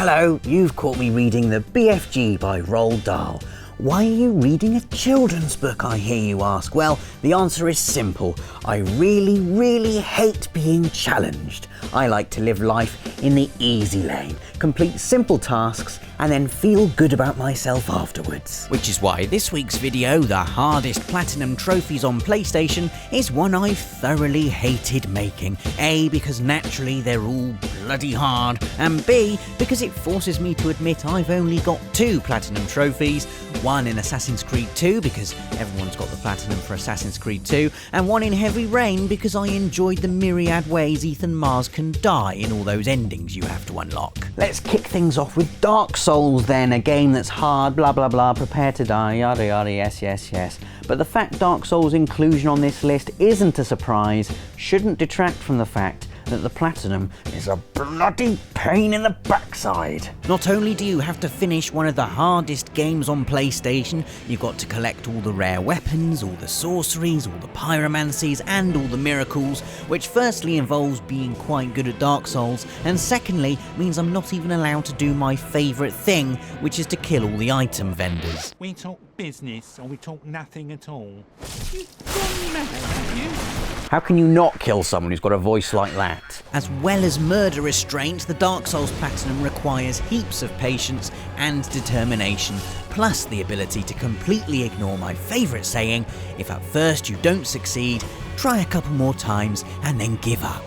Hello, you've caught me reading the BFG by Roald Dahl. Why are you reading a children's book, I hear you ask? Well, the answer is simple. I really hate being challenged. I like to live life in the easy lane, complete simple tasks, and then feel good about myself afterwards. Which is why this week's video, the hardest platinum trophies on PlayStation, is one I've thoroughly hated making. A, because naturally they're all bloody hard, and B, because it forces me to admit I've only got 2 platinum trophies, one in Assassin's Creed 2 because everyone's got the platinum for Assassin's Creed 2, and one in Heavy Rain because I enjoyed the myriad ways Ethan Mars can die in all those endings you have to unlock. Let's kick things off with Dark Souls then, a game that's hard, blah blah blah, prepare to die, yada yada, yes. But the fact Dark Souls' inclusion on this list isn't a surprise shouldn't detract from the fact that the platinum is a bloody pain in the backside. Not only do you have to finish one of the hardest games on PlayStation, you've got to collect all the rare weapons, all the sorceries, all the pyromancies, and all the miracles, which firstly involves being quite good at Dark Souls, and secondly means I'm not even allowed to do my favourite thing, which is to kill all the item vendors. We talk business or we talk nothing at all. You've gone mad, have you? How can you not kill someone who's got a voice like that? As well as murder restraint, the Dark Souls Platinum requires heaps of patience and determination, plus the ability to completely ignore my favourite saying, if at first you don't succeed, try a couple more times and then give up.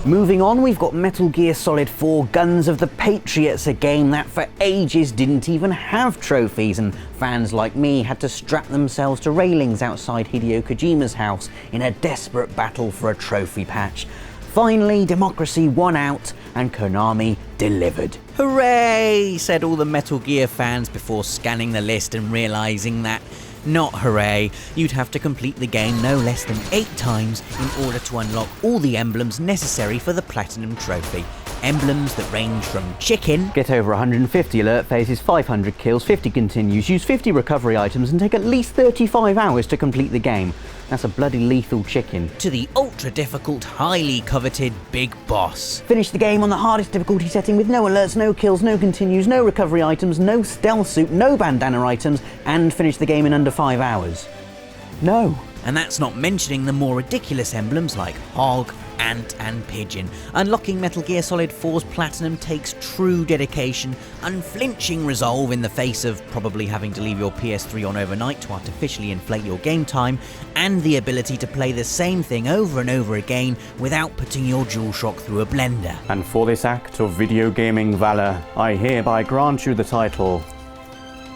Moving on, we've got Metal Gear Solid 4 Guns of the Patriots, a game that for ages didn't even have trophies, and fans like me had to strap themselves to railings outside Hideo Kojima's house in a desperate battle for a trophy patch. Finally, democracy won out and Konami delivered. Hooray! Said all the Metal Gear fans before scanning the list and realising that not hooray, you'd have to complete the game no less than 8 times in order to unlock all the emblems necessary for the Platinum Trophy. Emblems that range from chicken, get over 150 alert phases, 500 kills, 50 continues, use 50 recovery items and take at least 35 hours to complete the game. That's a bloody lethal chicken. To the ultra difficult, highly coveted Big Boss. Finish the game on the hardest difficulty setting with no alerts, no kills, no continues, no recovery items, no stealth suit, no bandana items, and finish the game in under 5 hours. No. And that's not mentioning the more ridiculous emblems like Hog, Ant and Pigeon. Unlocking Metal Gear Solid 4's Platinum takes true dedication, unflinching resolve in the face of probably having to leave your PS3 on overnight to artificially inflate your game time, and the ability to play the same thing over and over again without putting your DualShock through a blender. And for this act of video gaming valor, I hereby grant you the title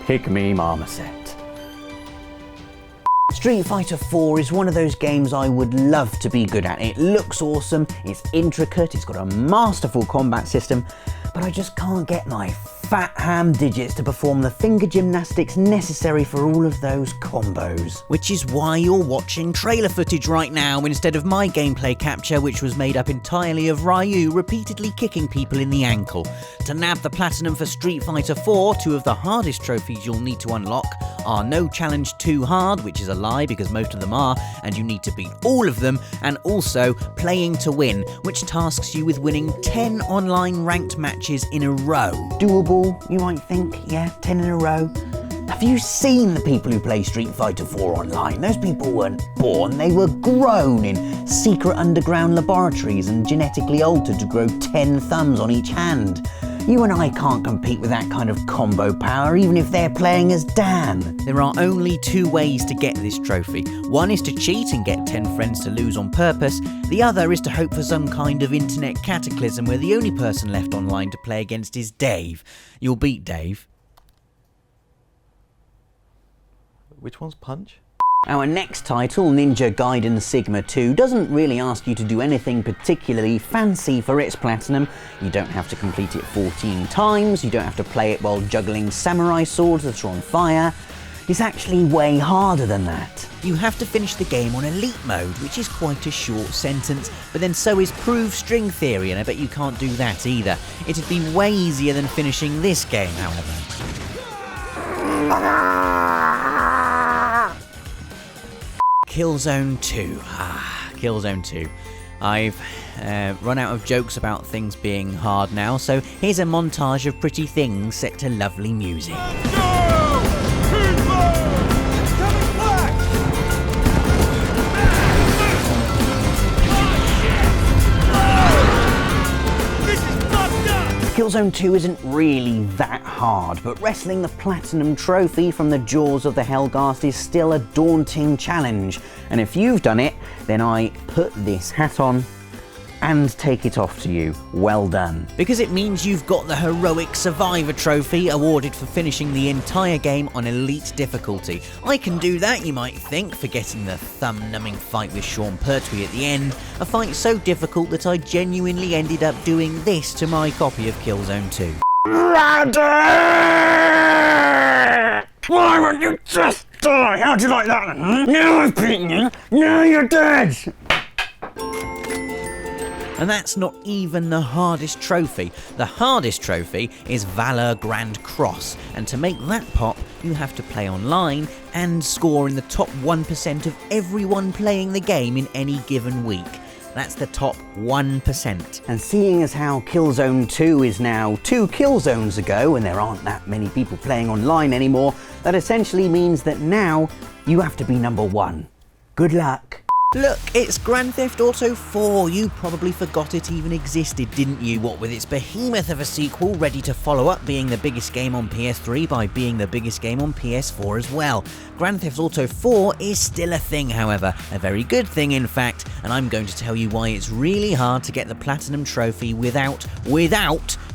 Pygmy Marmoset. Street Fighter 4 is one of those games I would love to be good at. It looks awesome, it's intricate, it's got a masterful combat system, but I just can't get my fat ham digits to perform the finger gymnastics necessary for all of those combos. Which is why you're watching trailer footage right now instead of my gameplay capture, which was made up entirely of Ryu repeatedly kicking people in the ankle. To nab the platinum for Street Fighter 4, 2 of the hardest trophies you'll need to unlock are No Challenge Too Hard, which is a lie because most of them are, and you need to beat all of them, and also Playing to Win, which tasks you with winning 10 online ranked matches in a row. Doable, you might think, yeah, 10 in a row. Have you seen the people who play Street Fighter 4 online? Those people weren't born, they were grown in secret underground laboratories and genetically altered to grow 10 thumbs on each hand. You and I can't compete with that kind of combo power, even if they're playing as Dan. There are only 2 ways to get this trophy. One is to cheat and get 10 friends to lose on purpose. The other is to hope for some kind of internet cataclysm where the only person left online to play against is Dave. You'll beat Dave. Which one's Punch? Our next title, Ninja Gaiden Sigma 2, doesn't really ask you to do anything particularly fancy for its platinum. You don't have to complete it 14 times, you don't have to play it while juggling samurai swords that are on fire. It's actually way harder than that. You have to finish the game on Elite Mode, which is quite a short sentence, but then so is Prove String Theory, and I bet you can't do that either. It'd be way easier than finishing this game, however. Killzone 2. Killzone 2. I've run out of jokes about things being hard now, so here's a montage of pretty things set to lovely music. Killzone 2 isn't really that hard, but wresting the Platinum Trophy from the jaws of the Hellghast is still a daunting challenge. And if you've done it, then I put this hat on and take it off to you. Well done. Because it means you've got the Heroic Survivor Trophy awarded for finishing the entire game on Elite difficulty. I can do that, you might think, for getting the thumb-numbing fight with Sean Pertwee at the end, a fight so difficult that I genuinely ended up doing this to my copy of Killzone 2. Why won't you just die? How'd you like that? Now I've beaten you, now you're dead! And that's not even the hardest trophy. The hardest trophy is Valor Grand Cross, and to make that pop, you have to play online and score in the top 1% of everyone playing the game in any given week. That's the top 1%. And seeing as how Killzone 2 is now 2 Killzones ago and there aren't that many people playing online anymore, that essentially means that now you have to be number 1. Good luck. Look, it's Grand Theft Auto 4. You probably forgot it even existed, didn't you? What with its behemoth of a sequel ready to follow up being the biggest game on PS3 by being the biggest game on PS4 as well. Grand Theft Auto 4 is still a thing, however, a very good thing in fact, and I'm going to tell you why it's really hard to get the Platinum Trophy without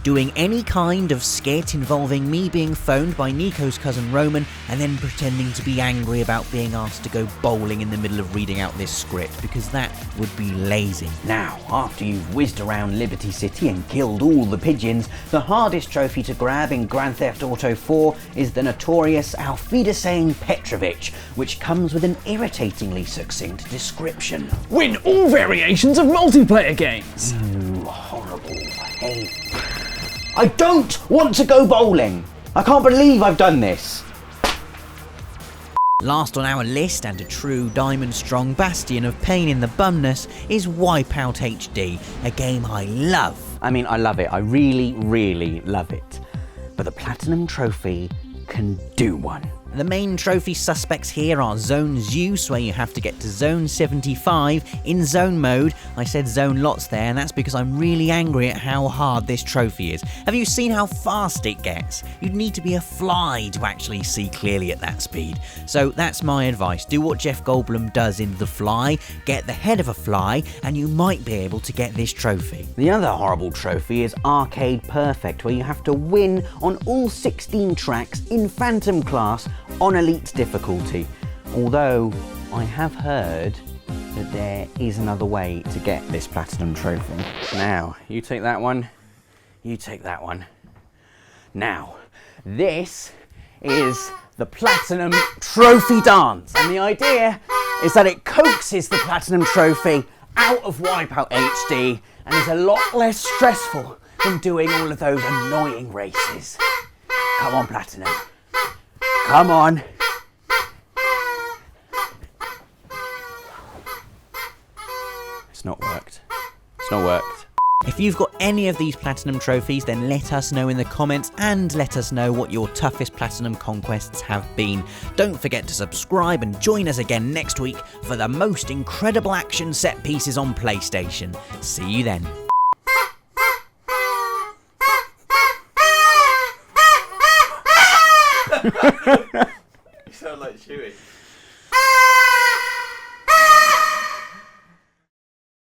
doing any kind of skit involving me being phoned by Nico's cousin Roman and then pretending to be angry about being asked to go bowling in the middle of reading out this script, because that would be lazy. Now, after you've whizzed around Liberty City and killed all the pigeons, the hardest trophy to grab in Grand Theft Auto 4 is the notorious Auf Wiedersehen Petrovich, which comes with an irritatingly succinct description. Win all variations of multiplayer games! You horrible hey. I don't want to go bowling! I can't believe I've done this! Last on our list, and a true diamond-strong bastion of pain in the bumness, is WipEout HD, a game I love. I mean, I love it. I really, really love it. But the Platinum Trophy can do one. The main trophy suspects here are Zone Zeus, where you have to get to Zone 75 in zone mode. I said zone lots there, and that's because I'm really angry at how hard this trophy is. Have you seen how fast it gets? You'd need to be a fly to actually see clearly at that speed. So that's my advice. Do what Jeff Goldblum does in The Fly, get the head of a fly, and you might be able to get this trophy. The other horrible trophy is Arcade Perfect, where you have to win on all 16 tracks in Phantom class on Elite difficulty. Although I have heard that there is another way to get this Platinum Trophy. Now, you take that one, you take that one. Now, this is the Platinum Trophy dance, and the idea is that it coaxes the Platinum Trophy out of WipEout HD and is a lot less stressful than doing all of those annoying races. Come on, Platinum. Come on. It's not worked. It's not worked. If you've got any of these Platinum trophies, then let us know in the comments and let us know what your toughest Platinum conquests have been. Don't forget to subscribe and join us again next week for the most incredible action set pieces on PlayStation. See you then. You sound like Chewie.